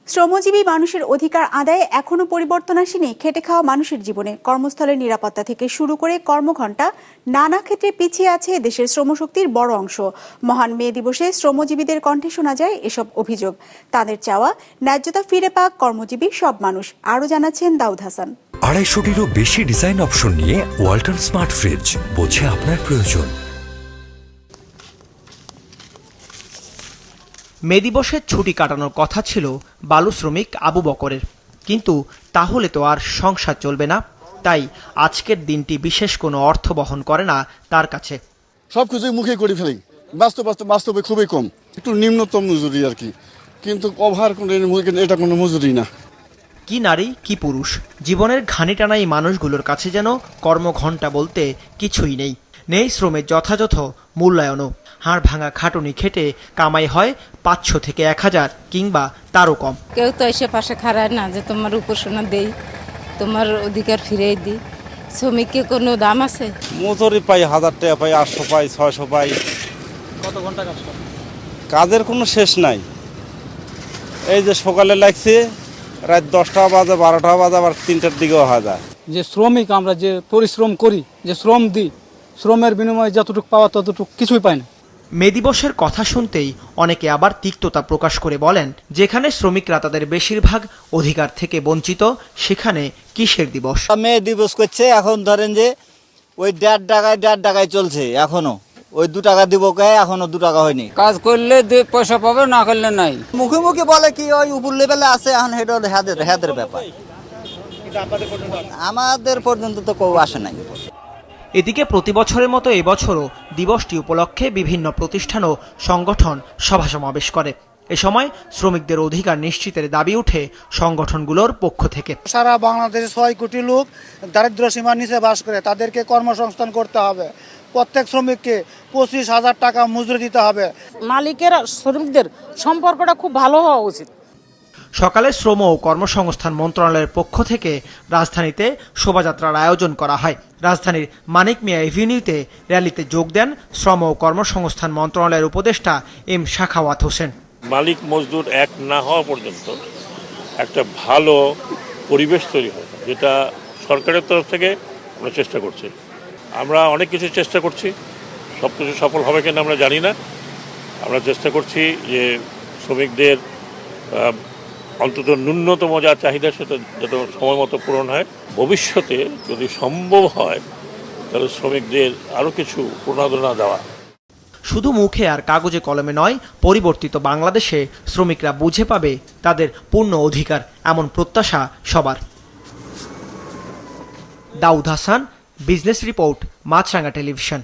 শ্রমজীবী মানুষের অধিকার আদায়ে এখনো পরিবর্তন আসেনি খেটে খাওয়া মানুষের জীবনে। কর্মস্থলের নিরাপত্তা থেকে শুরু করে কর্মঘণ্টা নানা ক্ষেত্রে পিছিয়ে আছে দেশের শ্রমশক্তির বড় অংশ। মহান মে দিবসে শ্রমজীবীদের কণ্ঠে শোনা যায় এসব অভিযোগ। তাদের চাওয়া ন্যায্যতা ফিরে পাক কর্মজীবী সব মানুষ। আরও জানাচ্ছেন দাউদ হাসান। 250-টিরও বেশি ডিজাইন অপশন নিয়ে ওয়ালটন স্মার্ট ফ্রিজ, বোঝে আপনার প্রয়োজন। মে দিবসের ছুটি কাটানোর কথা ছিল বালু শ্রমিক আবু বকরের, কিন্তু তাহলে তো আর সংসার চলবে না। তাই আজকের দিনটি বিশেষ কোনো অর্থ বহন করে না তার কাছে। সবকিছুই মুখে করে ফেলি, বাস্তবে খুবই কম, একটু নিম্নতম মজুরি আর কি, কিন্তু ওভার এটা কোনো মজুরি না। কি নারী কি পুরুষ, জীবনের ঘানি টানা এই মানুষগুলোর কাছে যেন কর্মঘণ্টা বলতে কিছুই নেই। নেই শ্রমের যথাযথ মূল্যায়নও। হাড় ভাঙা খাটুনি খেটে কামাই হয় 500 থেকে 1000 কিংবা তারও কম। কেউ তো এসে পাশে খাড়ায় না যে তোমার উপাসনা দেই, তোমার অধিকার ফিরিয়ে দিই। শ্রমিককে কোনো দাম আছে? মজুরি পাই 1000 টাকা পাই, 800 পাই, 600 পাই। কত ঘন্টা কাজ করে? কাজের কোনো শেষ নাই। এই যে সকালে লাগছে, রাত 10টা বাজে, 12টা বাজে, আবার 3টার দিকেও হয়ে যায়। যে শ্রমিক আমরা যে পরিশ্রম করি, যে শ্রম দিই, শ্রমের বিনিময়ে যতটুকু পাওয়া ততটুকু কিছুই পাই না। মে দিবসের কথা শুনতেই অনেকে আবার তিক্ততা প্রকাশ করে বলেন, যেখানে শ্রমিকরা তাদের বেশিরভাগ অধিকার থেকে বঞ্চিত, সেখানে কিসের দিবস? মে দিবস করছে, এখন ধরেন যে ওই 1.5 টাকায় চলছে, এখনো ওই 2 টাকা দিব, এখনো 2 টাকা হয়নি। কাজ করলে 2 পয়সা পাবে, না করলে নাই। মুখে মুখে বলে কি ওই উপর লেভেলে আছে, এখন এটা হাতের ব্যাপার। আমাদের পর্যন্ত তো কেউ আসে নাই। এদিকে প্রতি বছরের মতো এবছরও দিবসটি উপলক্ষে বিভিন্ন প্রতিষ্ঠান ও সংগঠন সভা সমাবেশ করে। এ সময় শ্রমিকদের অধিকার নিশ্চিতের দাবি উঠে সংগঠনগুলোর পক্ষ থেকে। সারা বাংলাদেশে 6 কোটি লোক দারিদ্র সীমার নিচে বাস করে, তাদেরকে কর্মসংস্থান করতে হবে। প্রত্যেক শ্রমিককে 25,000 টাকা মজুরি দিতে হবে। মালিকের শ্রমিকদের সম্পর্কটা খুব ভালো হওয়া উচিত। সকালে শ্রম ও কর্মসংস্থান মন্ত্রণালয়ের পক্ষ থেকে রাজধানীতে শোভাযাত্রার আয়োজন করা হয়। রাজধানীর মানিক মিয়া এভিনিউতে র্যালিতে যোগ দেন শ্রম ও কর্মসংস্থান মন্ত্রণালয়ের উপদেষ্টা এম শাখাওয়াত হোসেন। মালিক মজদুর এক না হওয়া পর্যন্ত একটা ভালো পরিবেশ তৈরি হয়, যেটা সরকারের তরফ থেকে আমরা চেষ্টা করছি। আমরা অনেক কিছু চেষ্টা করছি, সব কিছু সফল হবে কিনা আমরা জানি না। আমরা চেষ্টা করছি যে শ্রমিকদের অন্তত ন্যূনতম যা চাহিদা সেটা যাতে সময় মতো পূরণ হয়। ভবিষ্যতে যদি সম্ভব হয় তাহলে শ্রমিকদের আরও কিছু প্রণোদনা দেওয়া। শুধু মুখে আর কাগজে কলমে নয়, পরিবর্তিত বাংলাদেশে শ্রমিকরা বুঝে পাবে তাদের পূর্ণ অধিকার, এমন প্রত্যাশা সবার। দাউদ হাসান, বিজনেস রিপোর্ট, মাছরাঙা টেলিভিশন।